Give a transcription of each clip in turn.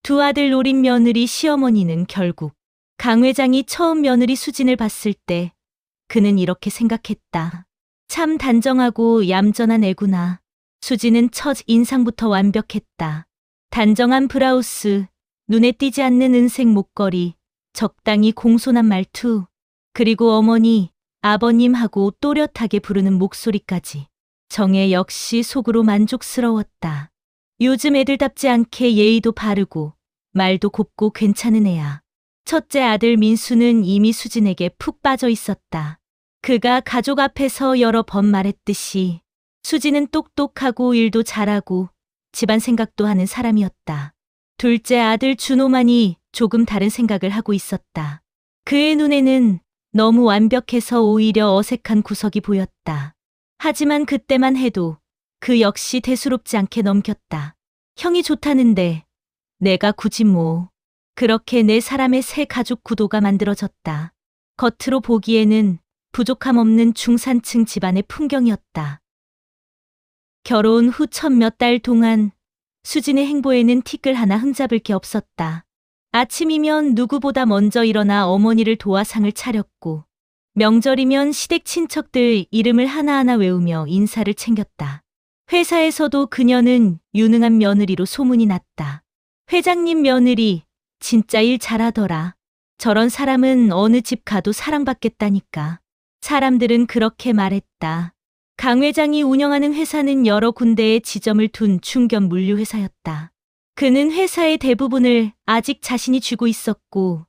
두 아들 노린 며느리 시어머니는 결국 강 회장이 처음 며느리 수진을 봤을 때 그는 이렇게 생각했다. 참 단정하고 얌전한 애구나. 수진은 첫 인상부터 완벽했다. 단정한 브라우스, 눈에 띄지 않는 은색 목걸이, 적당히 공손한 말투, 그리고 어머니, 아버님하고 또렷하게 부르는 목소리까지. 정혜 역시 속으로 만족스러웠다. 요즘 애들답지 않게 예의도 바르고 말도 곱고 괜찮은 애야. 첫째 아들 민수는 이미 수진에게 푹 빠져 있었다. 그가 가족 앞에서 여러 번 말했듯이 수진은 똑똑하고 일도 잘하고 집안 생각도 하는 사람이었다. 둘째 아들 준호만이 조금 다른 생각을 하고 있었다. 그의 눈에는 너무 완벽해서 오히려 어색한 구석이 보였다. 하지만 그때만 해도 그 역시 대수롭지 않게 넘겼다. 형이 좋다는데 내가 굳이 뭐. 그렇게 네 사람의 새 가족 구도가 만들어졌다. 겉으로 보기에는 부족함 없는 중산층 집안의 풍경이었다. 결혼 후 첫 몇 달 동안 수진의 행보에는 티끌 하나 흠잡을 게 없었다. 아침이면 누구보다 먼저 일어나 어머니를 도와 상을 차렸고, 명절이면 시댁 친척들 이름을 하나하나 외우며 인사를 챙겼다. 회사에서도 그녀는 유능한 며느리로 소문이 났다. 회장님 며느리 진짜 일 잘하더라. 저런 사람은 어느 집 가도 사랑받겠다니까. 사람들은 그렇게 말했다. 강 회장이 운영하는 회사는 여러 군데에 지점을 둔 중견 물류회사였다. 그는 회사의 대부분을 아직 자신이 쥐고 있었고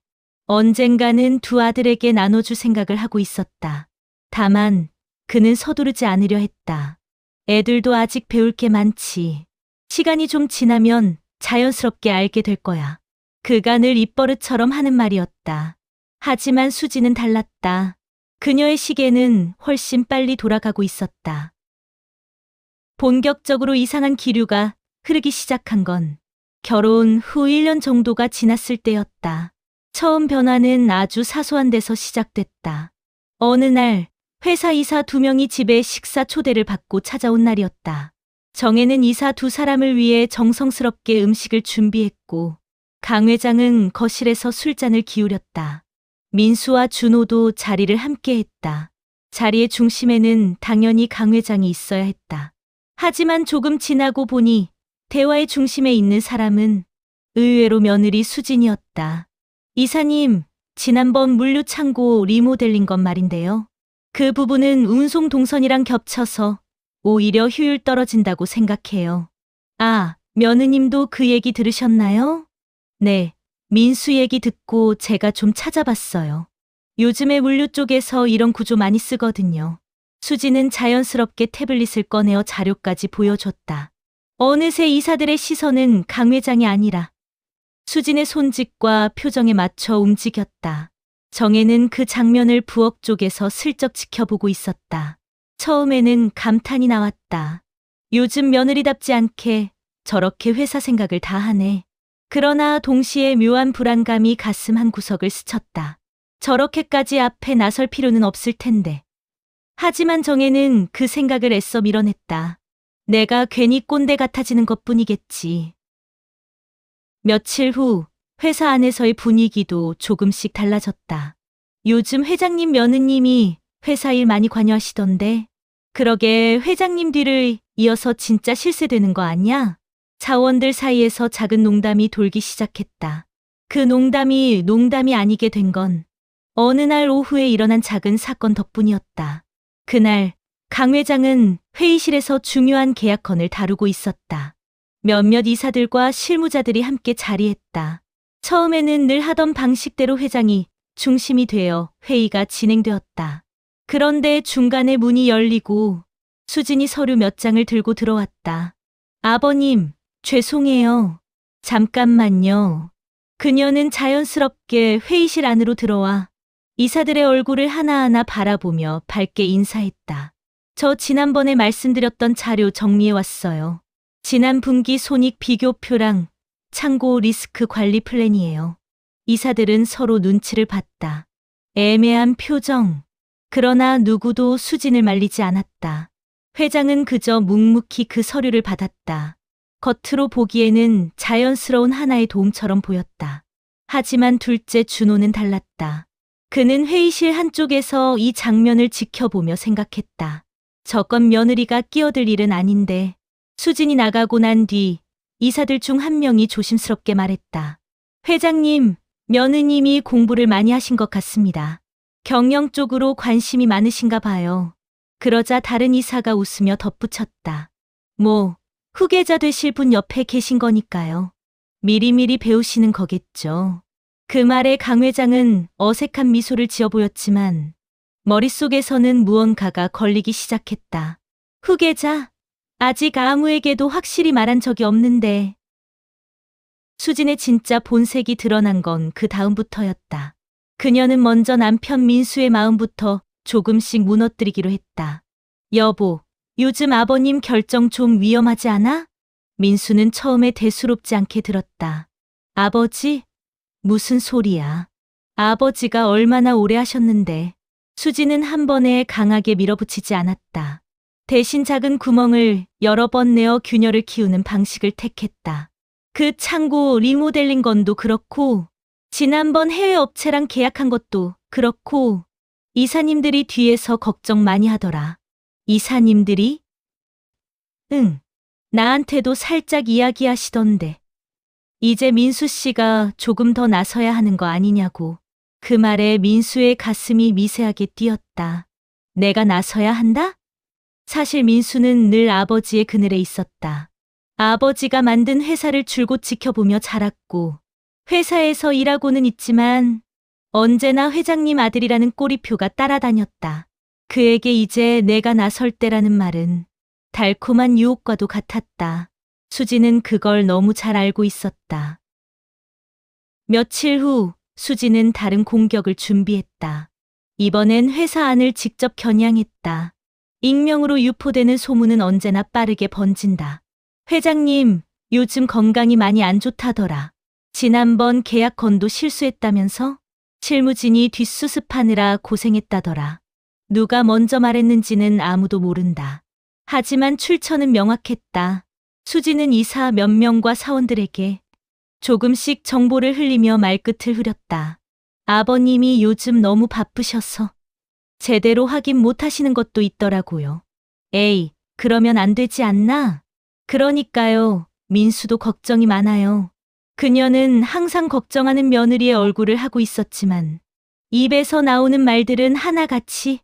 언젠가는 두 아들에게 나눠줄 생각을 하고 있었다. 다만 그는 서두르지 않으려 했다. 애들도 아직 배울 게 많지. 시간이 좀 지나면 자연스럽게 알게 될 거야. 그가 늘 입버릇처럼 하는 말이었다. 하지만 수지는 달랐다. 그녀의 시계는 훨씬 빨리 돌아가고 있었다. 본격적으로 이상한 기류가 흐르기 시작한 건 결혼 후 1년 정도가 지났을 때였다. 처음 변화는 아주 사소한 데서 시작됐다. 어느 날 회사 이사 2명이 집에 식사 초대를 받고 찾아온 날이었다. 정혜는 이사 2사람을 위해 정성스럽게 음식을 준비했고 강 회장은 거실에서 술잔을 기울였다. 민수와 준호도 자리를 함께했다. 자리의 중심에는 당연히 강 회장이 있어야 했다. 하지만 조금 지나고 보니 대화의 중심에 있는 사람은 의외로 며느리 수진이었다. 이사님, 지난번 물류창고 리모델링 건 말인데요. 그 부분은 운송 동선이랑 겹쳐서 오히려 효율 떨어진다고 생각해요. 아, 며느님도 그 얘기 들으셨나요? 네. 민수 얘기 듣고 제가 좀 찾아봤어요. 요즘에 물류 쪽에서 이런 구조 많이 쓰거든요. 수지는 자연스럽게 태블릿을 꺼내어 자료까지 보여줬다. 어느새 이사들의 시선은 강 회장이 아니라 수진의 손짓과 표정에 맞춰 움직였다. 정혜는 그 장면을 부엌 쪽에서 슬쩍 지켜보고 있었다. 처음에는 감탄이 나왔다. 요즘 며느리답지 않게 저렇게 회사 생각을 다 하네. 그러나 동시에 묘한 불안감이 가슴 한 구석을 스쳤다. 저렇게까지 앞에 나설 필요는 없을 텐데. 하지만 정혜는 그 생각을 애써 밀어냈다. 내가 괜히 꼰대 같아지는 것뿐이겠지. 며칠 후 회사 안에서의 분위기도 조금씩 달라졌다. 요즘 회장님 며느님이 회사 일 많이 관여하시던데. 그러게 회장님 뒤를 이어서 진짜 실세되는 거 아니야? 사원들 사이에서 작은 농담이 돌기 시작했다. 그 농담이 아니게 된 건 어느 날 오후에 일어난 작은 사건 덕분이었다. 그날 강 회장은 회의실에서 중요한 계약건을 다루고 있었다. 몇몇 이사들과 실무자들이 함께 자리했다. 처음에는 늘 하던 방식대로 회장이 중심이 되어 회의가 진행되었다. 그런데 중간에 문이 열리고 수진이 서류 몇 장을 들고 들어왔다. 아버님, 죄송해요. 잠깐만요. 그녀는 자연스럽게 회의실 안으로 들어와 이사들의 얼굴을 하나하나 바라보며 밝게 인사했다. 저 지난번에 말씀드렸던 자료 정리해왔어요. 지난 분기 손익 비교표랑 창고 리스크 관리 플랜이에요. 이사들은 서로 눈치를 봤다. 애매한 표정. 그러나 누구도 수진을 말리지 않았다. 회장은 그저 묵묵히 그 서류를 받았다. 겉으로 보기에는 자연스러운 하나의 도움처럼 보였다. 하지만 둘째 준호는 달랐다. 그는 회의실 한쪽에서 이 장면을 지켜보며 생각했다. 저건 며느리가 끼어들 일은 아닌데. 수진이 나가고 난 뒤 이사들 중 한 명이 조심스럽게 말했다. 회장님, 며느님이 공부를 많이 하신 것 같습니다. 경영 쪽으로 관심이 많으신가 봐요. 그러자 다른 이사가 웃으며 덧붙였다. 뭐, 후계자 되실 분 옆에 계신 거니까요. 미리미리 배우시는 거겠죠. 그 말에 강 회장은 어색한 미소를 지어 보였지만 머릿속에서는 무언가가 걸리기 시작했다. 후계자? 아직 아무에게도 확실히 말한 적이 없는데. 수진의 진짜 본색이 드러난 건 그 다음부터였다. 그녀는 먼저 남편 민수의 마음부터 조금씩 무너뜨리기로 했다. 여보, 요즘 아버님 결정 좀 위험하지 않아? 민수는 처음에 대수롭지 않게 들었다. 아버지? 무슨 소리야. 아버지가 얼마나 오래 하셨는데. 수지는 한 번에 강하게 밀어붙이지 않았다. 대신 작은 구멍을 여러 번 내어 균열을 키우는 방식을 택했다. 그 창고 리모델링 건도 그렇고 지난번 해외 업체랑 계약한 것도 그렇고 이사님들이 뒤에서 걱정 많이 하더라. 이사님들이? 응. 나한테도 살짝 이야기하시던데. 이제 민수 씨가 조금 더 나서야 하는 거 아니냐고. 그 말에 민수의 가슴이 미세하게 뛰었다. 내가 나서야 한다? 사실 민수는 늘 아버지의 그늘에 있었다. 아버지가 만든 회사를 줄곧 지켜보며 자랐고 회사에서 일하고는 있지만 언제나 회장님 아들이라는 꼬리표가 따라다녔다. 그에게 이제 내가 나설 때라는 말은 달콤한 유혹과도 같았다. 수지는 그걸 너무 잘 알고 있었다. 며칠 후 수지는 다른 공격을 준비했다. 이번엔 회사 안을 직접 겨냥했다. 익명으로 유포되는 소문은 언제나 빠르게 번진다. 회장님, 요즘 건강이 많이 안 좋다더라. 지난번 계약건도 실수했다면서? 실무진이 뒷수습하느라 고생했다더라. 누가 먼저 말했는지는 아무도 모른다. 하지만 출처는 명확했다. 수지는 이사 몇 명과 사원들에게 조금씩 정보를 흘리며 말끝을 흐렸다. 아버님이 요즘 너무 바쁘셔서 제대로 확인 못 하시는 것도 있더라고요. 에이, 그러면 안 되지 않나? 그러니까요. 민수도 걱정이 많아요. 그녀는 항상 걱정하는 며느리의 얼굴을 하고 있었지만 입에서 나오는 말들은 하나같이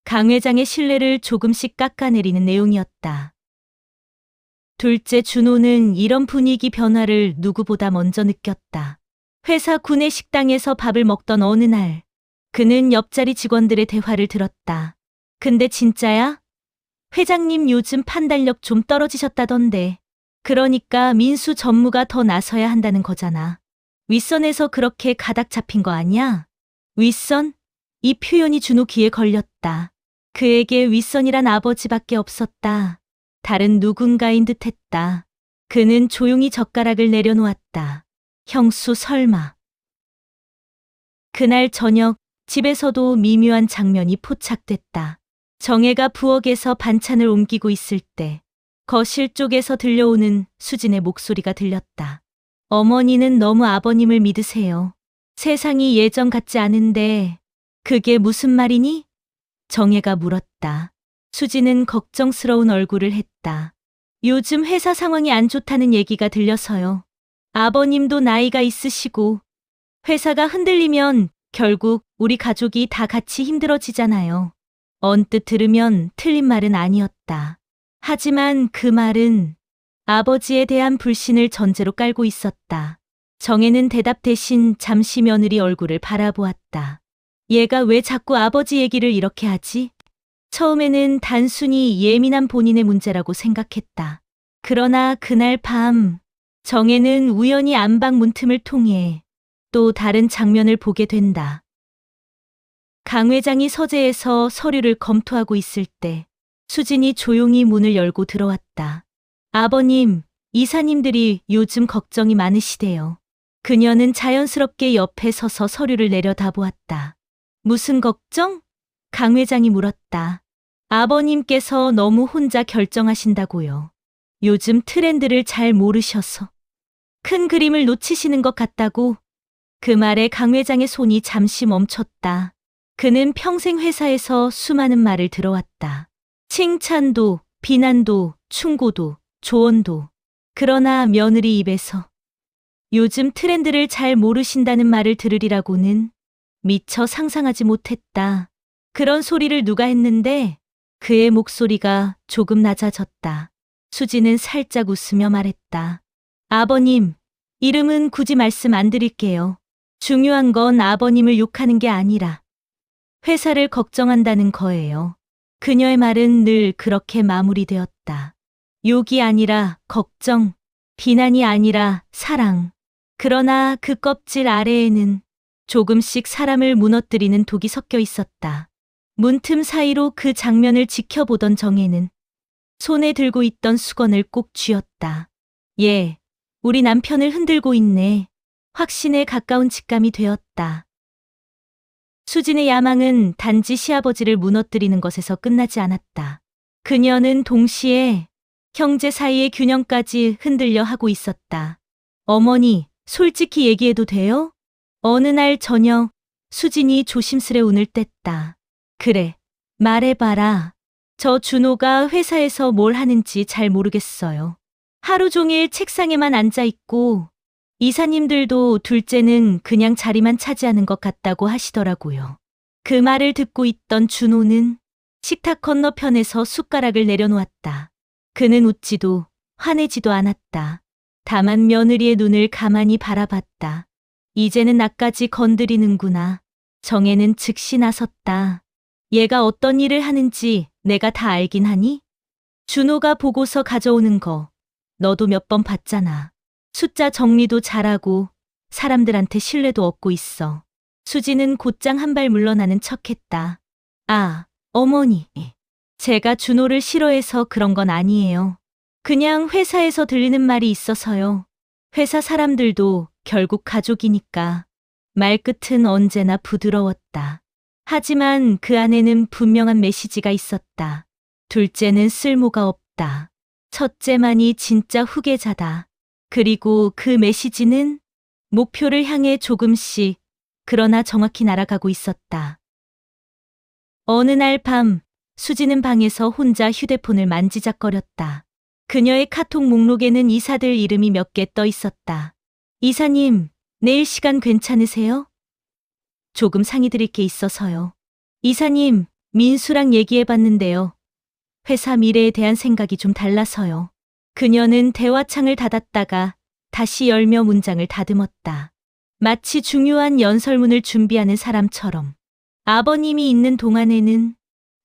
강 회장의 신뢰를 조금씩 깎아내리는 내용이었다. 둘째 준호는 이런 분위기 변화를 누구보다 먼저 느꼈다. 회사 구내 식당에서 밥을 먹던 어느 날 그는 옆자리 직원들의 대화를 들었다. 근데 진짜야? 회장님 요즘 판단력 좀 떨어지셨다던데. 그러니까 민수 전무가 더 나서야 한다는 거잖아. 윗선에서 그렇게 가닥 잡힌 거 아니야? 윗선? 이 표현이 준호 귀에 걸렸다. 그에게 윗선이란 아버지밖에 없었다. 다른 누군가인 듯했다. 그는 조용히 젓가락을 내려놓았다. 형수 설마. 그날 저녁 집에서도 미묘한 장면이 포착됐다. 정혜가 부엌에서 반찬을 옮기고 있을 때 거실 쪽에서 들려오는 수진의 목소리가 들렸다. 어머니는 너무 아버님을 믿으세요. 세상이 예전 같지 않은데 그게 무슨 말이니? 정혜가 물었다. 수진은 걱정스러운 얼굴을 했다. 요즘 회사 상황이 안 좋다는 얘기가 들려서요. 아버님도 나이가 있으시고 회사가 흔들리면 결국 우리 가족이 다 같이 힘들어지잖아요. 언뜻 들으면 틀린 말은 아니었다. 하지만 그 말은 아버지에 대한 불신을 전제로 깔고 있었다. 정혜는 대답 대신 잠시 며느리 얼굴을 바라보았다. 얘가 왜 자꾸 아버지 얘기를 이렇게 하지? 처음에는 단순히 예민한 본인의 문제라고 생각했다. 그러나 그날 밤 정혜는 우연히 안방 문틈을 통해 또 다른 장면을 보게 된다. 강 회장이 서재에서 서류를 검토하고 있을 때 수진이 조용히 문을 열고 들어왔다. 아버님, 이사님들이 요즘 걱정이 많으시대요. 그녀는 자연스럽게 옆에 서서 서류를 내려다보았다. 무슨 걱정? 강 회장이 물었다. 아버님께서 너무 혼자 결정하신다고요. 요즘 트렌드를 잘 모르셔서 큰 그림을 놓치시는 것 같다고. 그 말에 강 회장의 손이 잠시 멈췄다. 그는 평생 회사에서 수많은 말을 들어왔다. 칭찬도, 비난도, 충고도, 조언도. 그러나 며느리 입에서 요즘 트렌드를 잘 모르신다는 말을 들으리라고는 미처 상상하지 못했다. 그런 소리를 누가 했는데? 그의 목소리가 조금 낮아졌다. 수지는 살짝 웃으며 말했다. 아버님, 이름은 굳이 말씀 안 드릴게요. 중요한 건 아버님을 욕하는 게 아니라 회사를 걱정한다는 거예요. 그녀의 말은 늘 그렇게 마무리되었다. 욕이 아니라 걱정, 비난이 아니라 사랑. 그러나 그 껍질 아래에는 조금씩 사람을 무너뜨리는 독이 섞여 있었다. 문틈 사이로 그 장면을 지켜보던 정혜는 손에 들고 있던 수건을 꼭 쥐었다. 예, 우리 남편을 흔들고 있네. 확신에 가까운 직감이 되었다. 수진의 야망은 단지 시아버지를 무너뜨리는 것에서 끝나지 않았다. 그녀는 동시에 형제 사이의 균형까지 흔들려 하고 있었다. 어머니, 솔직히 얘기해도 돼요? 어느 날 저녁, 수진이 조심스레 운을 뗐다. 그래, 말해봐라. 저 준호가 회사에서 뭘 하는지 잘 모르겠어요. 하루 종일 책상에만 앉아 있고, 이사님들도 둘째는 그냥 자리만 차지하는 것 같다고 하시더라고요. 그 말을 듣고 있던 준호는 식탁 건너편에서 숟가락을 내려놓았다. 그는 웃지도 화내지도 않았다. 다만 며느리의 눈을 가만히 바라봤다. 이제는 나까지 건드리는구나. 정혜는 즉시 나섰다. 얘가 어떤 일을 하는지 내가 다 알긴 하니? 준호가 보고서 가져오는 거 너도 몇 번 봤잖아. 숫자 정리도 잘하고 사람들한테 신뢰도 얻고 있어. 수지는 곧장 한 발 물러나는 척했다. 아, 어머니. 제가 준호를 싫어해서 그런 건 아니에요. 그냥 회사에서 들리는 말이 있어서요. 회사 사람들도 결국 가족이니까. 말끝은 언제나 부드러웠다. 하지만 그 안에는 분명한 메시지가 있었다. 둘째는 쓸모가 없다. 첫째만이 진짜 후계자다. 그리고 그 메시지는 목표를 향해 조금씩, 그러나 정확히 날아가고 있었다. 어느 날 밤, 수지는 방에서 혼자 휴대폰을 만지작거렸다. 그녀의 카톡 목록에는 이사들 이름이 몇 개 떠 있었다. 이사님, 내일 시간 괜찮으세요? 조금 상의 드릴 게 있어서요. 이사님, 민수랑 얘기해봤는데요. 회사 미래에 대한 생각이 좀 달라서요. 그녀는 대화창을 닫았다가 다시 열며 문장을 다듬었다. 마치 중요한 연설문을 준비하는 사람처럼. 아버님이 있는 동안에는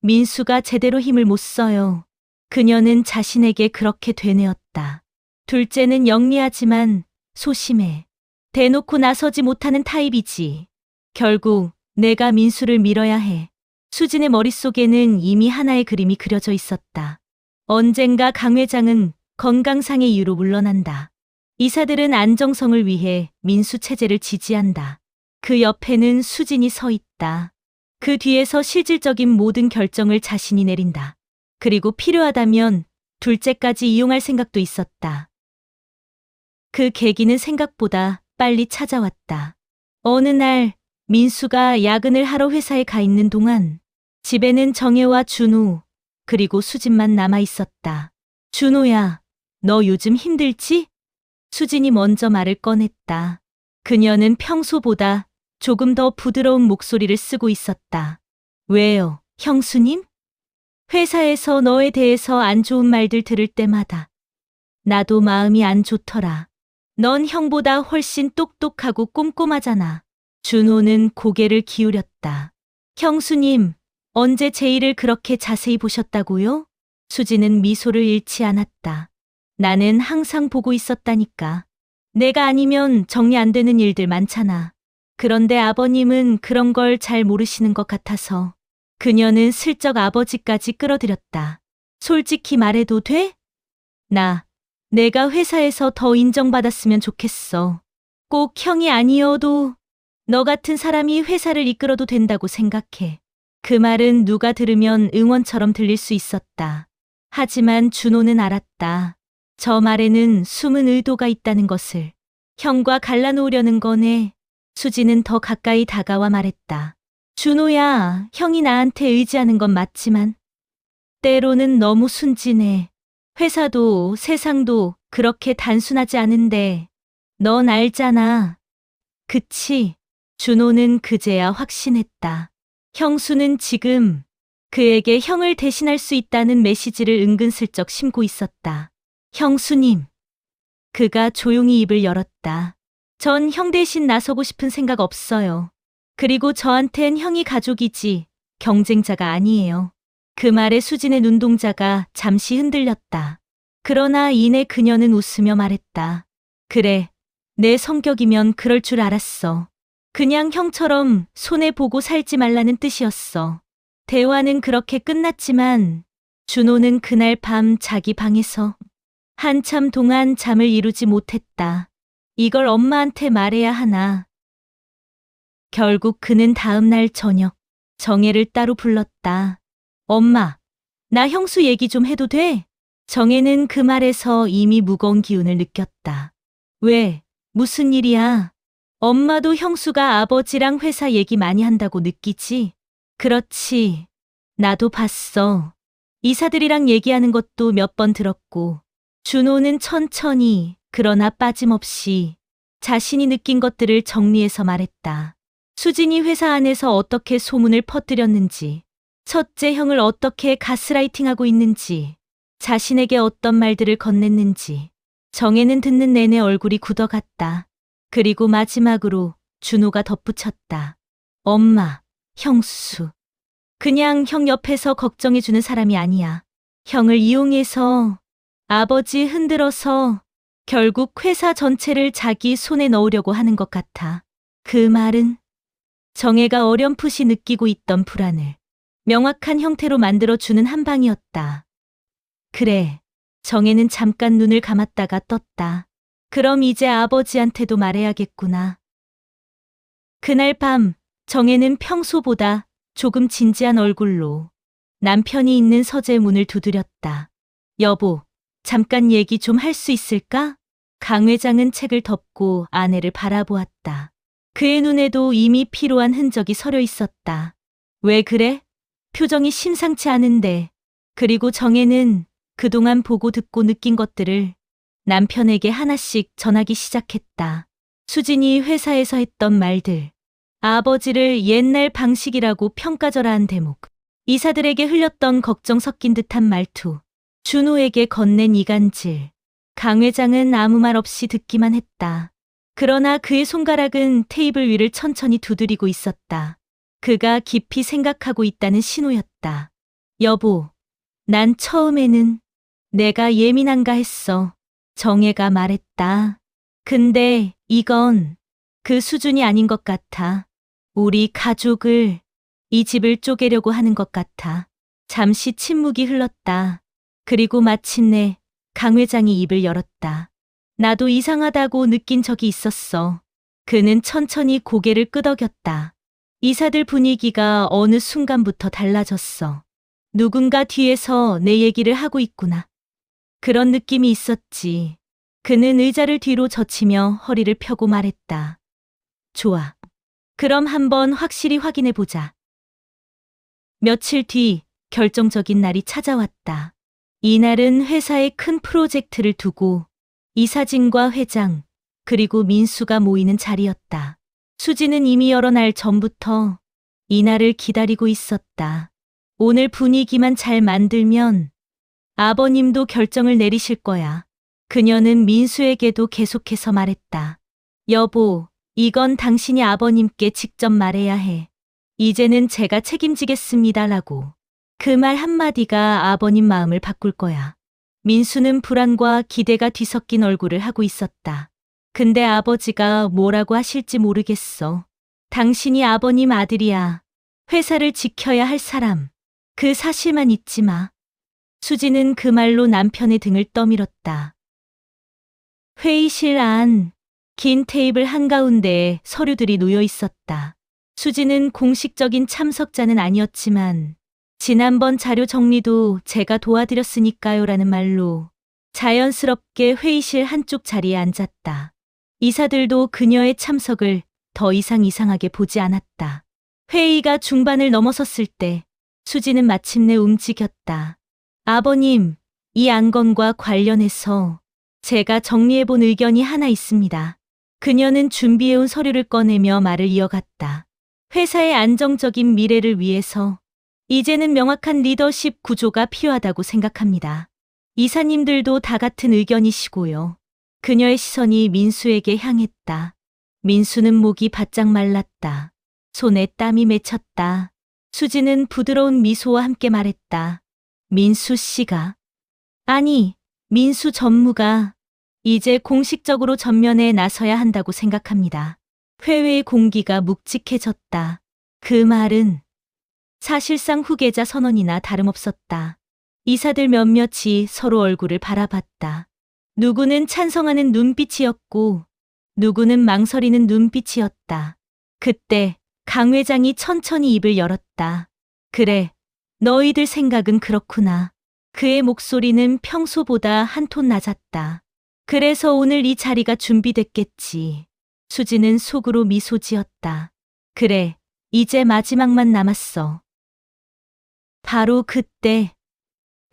민수가 제대로 힘을 못 써요. 그녀는 자신에게 그렇게 되뇌었다. 둘째는 영리하지만 소심해. 대놓고 나서지 못하는 타입이지. 결국 내가 민수를 밀어야 해. 수진의 머릿속에는 이미 하나의 그림이 그려져 있었다. 언젠가 강 회장은 건강상의 이유로 물러난다. 이사들은 안정성을 위해 민수 체제를 지지한다. 그 옆에는 수진이 서 있다. 그 뒤에서 실질적인 모든 결정을 자신이 내린다. 그리고 필요하다면 둘째까지 이용할 생각도 있었다. 그 계기는 생각보다 빨리 찾아왔다. 어느 날 민수가 야근을 하러 회사에 가 있는 동안 집에는 정혜와 준호, 그리고 수진만 남아 있었다. 준호야, 너 요즘 힘들지? 수진이 먼저 말을 꺼냈다. 그녀는 평소보다 조금 더 부드러운 목소리를 쓰고 있었다. 왜요, 형수님? 회사에서 너에 대해서 안 좋은 말들 들을 때마다 나도 마음이 안 좋더라. 넌 형보다 훨씬 똑똑하고 꼼꼼하잖아. 준호는 고개를 기울였다. 형수님, 언제 제 일을 그렇게 자세히 보셨다고요? 수지는 미소를 잃지 않았다. 나는 항상 보고 있었다니까. 내가 아니면 정리 안 되는 일들 많잖아. 그런데 아버님은 그런 걸 잘 모르시는 것 같아서. 그녀는 슬쩍 아버지까지 끌어들였다. 솔직히 말해도 돼? 내가 회사에서 더 인정받았으면 좋겠어. 꼭 형이 아니어도 너 같은 사람이 회사를 이끌어도 된다고 생각해. 그 말은 누가 들으면 응원처럼 들릴 수 있었다. 하지만 준호는 알았다. 저 말에는 숨은 의도가 있다는 것을 형과 갈라놓으려는 거네. 수지는 더 가까이 다가와 말했다. 준호야, 형이 나한테 의지하는 건 맞지만 때로는 너무 순진해. 회사도 세상도 그렇게 단순하지 않은데 넌 알잖아. 그치? 준호는 그제야 확신했다. 형수는 지금 그에게 형을 대신할 수 있다는 메시지를 은근슬쩍 심고 있었다. 형수님. 그가 조용히 입을 열었다. 전 형 대신 나서고 싶은 생각 없어요. 그리고 저한텐 형이 가족이지 경쟁자가 아니에요. 그 말에 수진의 눈동자가 잠시 흔들렸다. 그러나 이내 그녀는 웃으며 말했다. 그래, 내 성격이면 그럴 줄 알았어. 그냥 형처럼 손해보고 살지 말라는 뜻이었어. 대화는 그렇게 끝났지만 준호는 그날 밤 자기 방에서 한참 동안 잠을 이루지 못했다. 이걸 엄마한테 말해야 하나. 결국 그는 다음 날 저녁 정혜를 따로 불렀다. 엄마, 나 형수 얘기 좀 해도 돼? 정혜는 그 말에서 이미 무거운 기운을 느꼈다. 왜? 무슨 일이야? 엄마도 형수가 아버지랑 회사 얘기 많이 한다고 느끼지? 그렇지. 나도 봤어. 이사들이랑 얘기하는 것도 몇 번 들었고. 준호는 천천히 그러나 빠짐없이 자신이 느낀 것들을 정리해서 말했다. 수진이 회사 안에서 어떻게 소문을 퍼뜨렸는지, 첫째 형을 어떻게 가스라이팅하고 있는지, 자신에게 어떤 말들을 건넸는지. 정혜는 듣는 내내 얼굴이 굳어갔다. 그리고 마지막으로 준호가 덧붙였다. 엄마, 형수. 그냥 형 옆에서 걱정해주는 사람이 아니야. 형을 이용해서 아버지 흔들어서 결국 회사 전체를 자기 손에 넣으려고 하는 것 같아. 그 말은 정혜가 어렴풋이 느끼고 있던 불안을 명확한 형태로 만들어주는 한 방이었다. 그래. 정혜는 잠깐 눈을 감았다가 떴다. 그럼 이제 아버지한테도 말해야겠구나. 그날 밤 정혜는 평소보다 조금 진지한 얼굴로 남편이 있는 서재 문을 두드렸다. 여보, 잠깐 얘기 좀 할 수 있을까? 강 회장은 책을 덮고 아내를 바라보았다. 그의 눈에도 이미 피로한 흔적이 서려 있었다. 왜 그래? 표정이 심상치 않은데. 그리고 정혜는 그동안 보고 듣고 느낀 것들을 남편에게 하나씩 전하기 시작했다. 수진이 회사에서 했던 말들, 아버지를 옛날 방식이라고 평가절하한 대목, 이사들에게 흘렸던 걱정 섞인 듯한 말투, 준호에게 건넨 이간질. 강 회장은 아무 말 없이 듣기만 했다. 그러나 그의 손가락은 테이블 위를 천천히 두드리고 있었다. 그가 깊이 생각하고 있다는 신호였다. 여보, 난 처음에는 내가 예민한가 했어. 정혜가 말했다. 근데 이건 그 수준이 아닌 것 같아. 우리 가족을, 이 집을 쪼개려고 하는 것 같아. 잠시 침묵이 흘렀다. 그리고 마침내 강 회장이 입을 열었다. 나도 이상하다고 느낀 적이 있었어. 그는 천천히 고개를 끄덕였다. 이사들 분위기가 어느 순간부터 달라졌어. 누군가 뒤에서 내 얘기를 하고 있구나. 그런 느낌이 있었지. 그는 의자를 뒤로 젖히며 허리를 펴고 말했다. 좋아. 그럼 한번 확실히 확인해 보자. 며칠 뒤 결정적인 날이 찾아왔다. 이날은 회사의 큰 프로젝트를 두고 이사진과 회장, 그리고 민수가 모이는 자리였다. 수지는 이미 여러 날 전부터 이날을 기다리고 있었다. 오늘 분위기만 잘 만들면 아버님도 결정을 내리실 거야. 그녀는 민수에게도 계속해서 말했다. 여보, 이건 당신이 아버님께 직접 말해야 해. 이제는 제가 책임지겠습니다라고. 그 말 한마디가 아버님 마음을 바꿀 거야. 민수는 불안과 기대가 뒤섞인 얼굴을 하고 있었다. 근데 아버지가 뭐라고 하실지 모르겠어. 당신이 아버님 아들이야. 회사를 지켜야 할 사람. 그 사실만 잊지 마. 수지는 그 말로 남편의 등을 떠밀었다. 회의실 안, 긴 테이블 한가운데에 서류들이 놓여 있었다. 수지는 공식적인 참석자는 아니었지만 지난번 자료 정리도 제가 도와드렸으니까요 라는 말로 자연스럽게 회의실 한쪽 자리에 앉았다. 이사들도 그녀의 참석을 더 이상 이상하게 보지 않았다. 회의가 중반을 넘어섰을 때 수지는 마침내 움직였다. 아버님, 이 안건과 관련해서 제가 정리해본 의견이 하나 있습니다. 그녀는 준비해온 서류를 꺼내며 말을 이어갔다. 회사의 안정적인 미래를 위해서 이제는 명확한 리더십 구조가 필요하다고 생각합니다. 이사님들도 다 같은 의견이시고요. 그녀의 시선이 민수에게 향했다. 민수는 목이 바짝 말랐다. 손에 땀이 맺혔다. 수지는 부드러운 미소와 함께 말했다. 민수 씨가, 아니, 민수 전무가 이제 공식적으로 전면에 나서야 한다고 생각합니다. 회의의 공기가 묵직해졌다. 그 말은 사실상 후계자 선언이나 다름없었다. 이사들 몇몇이 서로 얼굴을 바라봤다. 누구는 찬성하는 눈빛이었고 누구는 망설이는 눈빛이었다. 그때 강 회장이 천천히 입을 열었다. 그래, 너희들 생각은 그렇구나. 그의 목소리는 평소보다 한 톤 낮았다. 그래서 오늘 이 자리가 준비됐겠지. 수지는 속으로 미소 지었다. 그래, 이제 마지막만 남았어. 바로 그때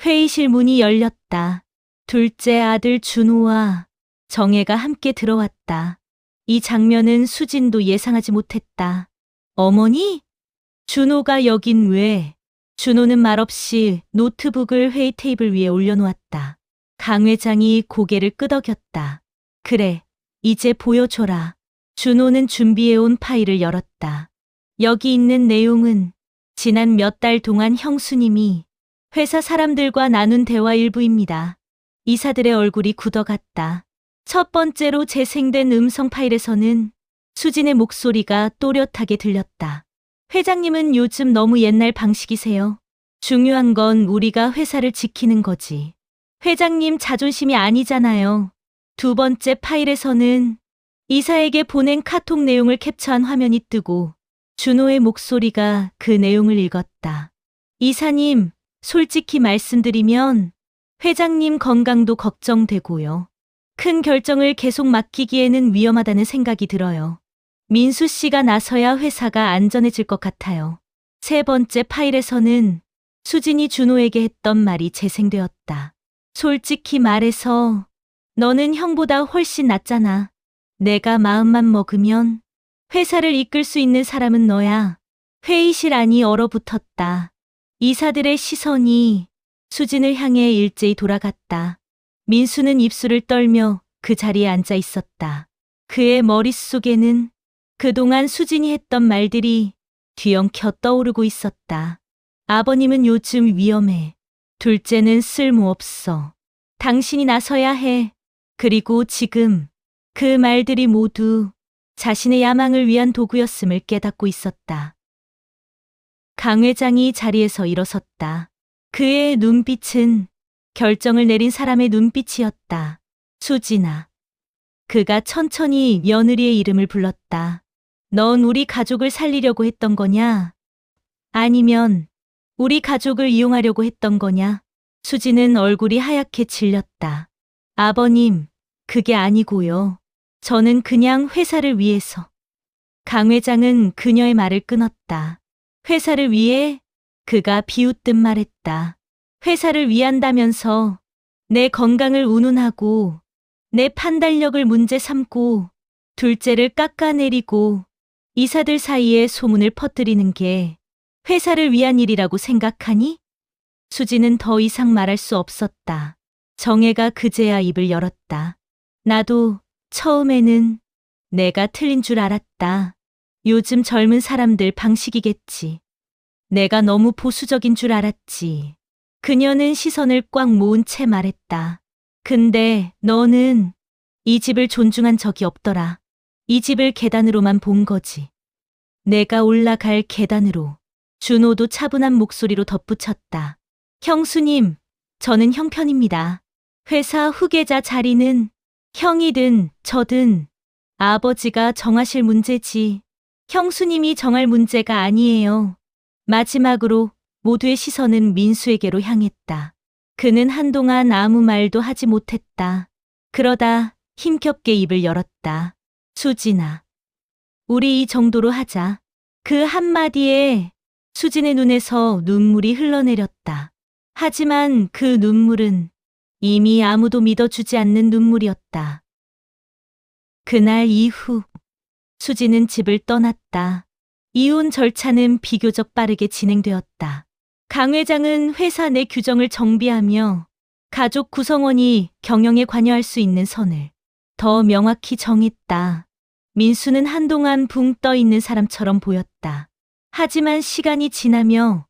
회의실 문이 열렸다. 둘째 아들 준호와 정혜가 함께 들어왔다. 이 장면은 수진도 예상하지 못했다. 어머니? 준호가 여긴 왜? 준호는 말없이 노트북을 회의 테이블 위에 올려놓았다. 강 회장이 고개를 끄덕였다. 그래, 이제 보여줘라. 준호는 준비해온 파일을 열었다. 여기 있는 내용은 지난 몇 달 동안 형수님이 회사 사람들과 나눈 대화 일부입니다. 이사들의 얼굴이 굳어갔다. 첫 번째로 재생된 음성 파일에서는 수진의 목소리가 또렷하게 들렸다. 회장님은 요즘 너무 옛날 방식이세요. 중요한 건 우리가 회사를 지키는 거지. 회장님 자존심이 아니잖아요. 두 번째 파일에서는 이사에게 보낸 카톡 내용을 캡처한 화면이 뜨고 준호의 목소리가 그 내용을 읽었다. 이사님, 솔직히 말씀드리면 회장님 건강도 걱정되고요. 큰 결정을 계속 맡기기에는 위험하다는 생각이 들어요. 민수 씨가 나서야 회사가 안전해질 것 같아요. 세 번째 파일에서는 수진이 준호에게 했던 말이 재생되었다. 솔직히 말해서 너는 형보다 훨씬 낫잖아. 내가 마음만 먹으면 회사를 이끌 수 있는 사람은 너야. 회의실 안이 얼어붙었다. 이사들의 시선이 수진을 향해 일제히 돌아갔다. 민수는 입술을 떨며 그 자리에 앉아 있었다. 그의 머릿속에는 그동안 수진이 했던 말들이 뒤엉켜 떠오르고 있었다. 아버님은 요즘 위험해. 둘째는 쓸모없어. 당신이 나서야 해. 그리고 지금 그 말들이 모두 자신의 야망을 위한 도구였음을 깨닫고 있었다. 강 회장이 자리에서 일어섰다. 그의 눈빛은 결정을 내린 사람의 눈빛이었다. 수진아. 그가 천천히 며느리의 이름을 불렀다. 넌 우리 가족을 살리려고 했던 거냐? 아니면 우리 가족을 이용하려고 했던 거냐? 수진은 얼굴이 하얗게 질렸다. 아버님, 그게 아니고요. 저는 그냥 회사를 위해서. 강 회장은 그녀의 말을 끊었다. 회사를 위해? 그가 비웃듯 말했다. 회사를 위한다면서 내 건강을 운운하고 내 판단력을 문제 삼고 둘째를 깎아내리고 이사들 사이에 소문을 퍼뜨리는 게 회사를 위한 일이라고 생각하니? 수지는 더 이상 말할 수 없었다. 정혜가 그제야 입을 열었다. 나도 처음에는 내가 틀린 줄 알았다. 요즘 젊은 사람들 방식이겠지. 내가 너무 보수적인 줄 알았지. 그녀는 시선을 꽉 모은 채 말했다. 근데 너는 이 집을 존중한 적이 없더라. 이 집을 계단으로만 본 거지. 내가 올라갈 계단으로. 준호도 차분한 목소리로 덧붙였다. 형수님, 저는 형편입니다. 회사 후계자 자리는 형이든 저든 아버지가 정하실 문제지. 형수님이 정할 문제가 아니에요. 마지막으로 모두의 시선은 민수에게로 향했다. 그는 한동안 아무 말도 하지 못했다. 그러다 힘겹게 입을 열었다. 수진아, 우리 이 정도로 하자. 그 한마디에 수진의 눈에서 눈물이 흘러내렸다. 하지만 그 눈물은 이미 아무도 믿어주지 않는 눈물이었다. 그날 이후 수진은 집을 떠났다. 이혼 절차는 비교적 빠르게 진행되었다. 강 회장은 회사 내 규정을 정비하며 가족 구성원이 경영에 관여할 수 있는 선을 더 명확히 정했다. 민수는 한동안 붕 떠 있는 사람처럼 보였다. 하지만 시간이 지나며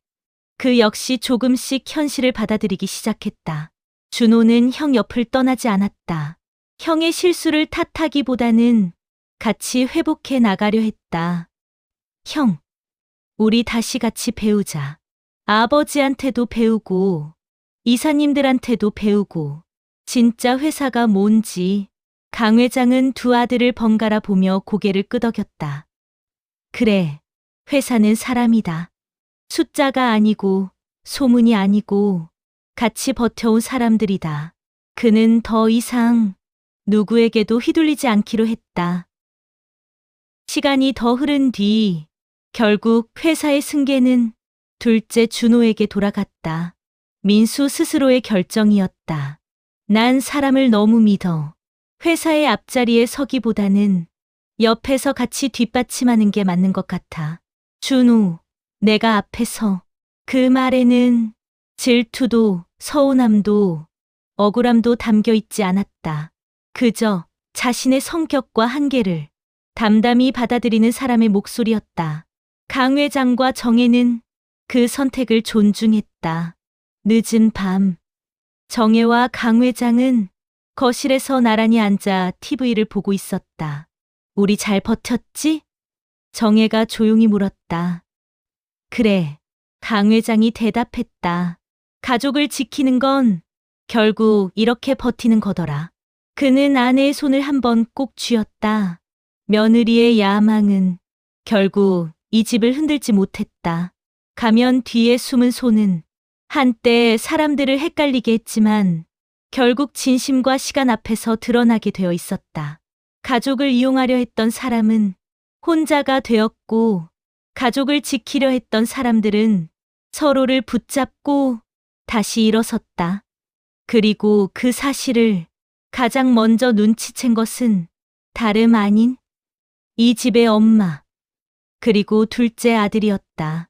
그 역시 조금씩 현실을 받아들이기 시작했다. 준호는 형 옆을 떠나지 않았다. 형의 실수를 탓하기보다는 같이 회복해 나가려 했다. 형, 우리 다시 같이 배우자. 아버지한테도 배우고, 이사님들한테도 배우고, 진짜 회사가 뭔지. 강 회장은 두 아들을 번갈아 보며 고개를 끄덕였다. 그래, 회사는 사람이다. 숫자가 아니고, 소문이 아니고, 같이 버텨온 사람들이다. 그는 더 이상 누구에게도 휘둘리지 않기로 했다. 시간이 더 흐른 뒤, 결국 회사의 승계는 둘째 준호에게 돌아갔다. 민수 스스로의 결정이었다. 난 사람을 너무 믿어. 회사의 앞자리에 서기보다는 옆에서 같이 뒷받침하는 게 맞는 것 같아. 준호, 내가 앞에서. 그 말에는 질투도 서운함도 억울함도 담겨 있지 않았다. 그저 자신의 성격과 한계를 담담히 받아들이는 사람의 목소리였다. 강 회장과 정혜는 그 선택을 존중했다. 늦은 밤, 정혜와 강 회장은 거실에서 나란히 앉아 TV를 보고 있었다. 우리 잘 버텼지? 정혜가 조용히 물었다. 그래, 강 회장이 대답했다. 가족을 지키는 건 결국 이렇게 버티는 거더라. 그는 아내의 손을 한번 꼭 쥐었다. 며느리의 야망은 결국 이 집을 흔들지 못했다. 가면 뒤에 숨은 손은 한때 사람들을 헷갈리게 했지만 결국 진심과 시간 앞에서 드러나게 되어 있었다. 가족을 이용하려 했던 사람은 혼자가 되었고, 가족을 지키려 했던 사람들은 서로를 붙잡고 다시 일어섰다. 그리고 그 사실을 가장 먼저 눈치챈 것은 다름 아닌 이 집의 엄마, 그리고 둘째 아들이었다.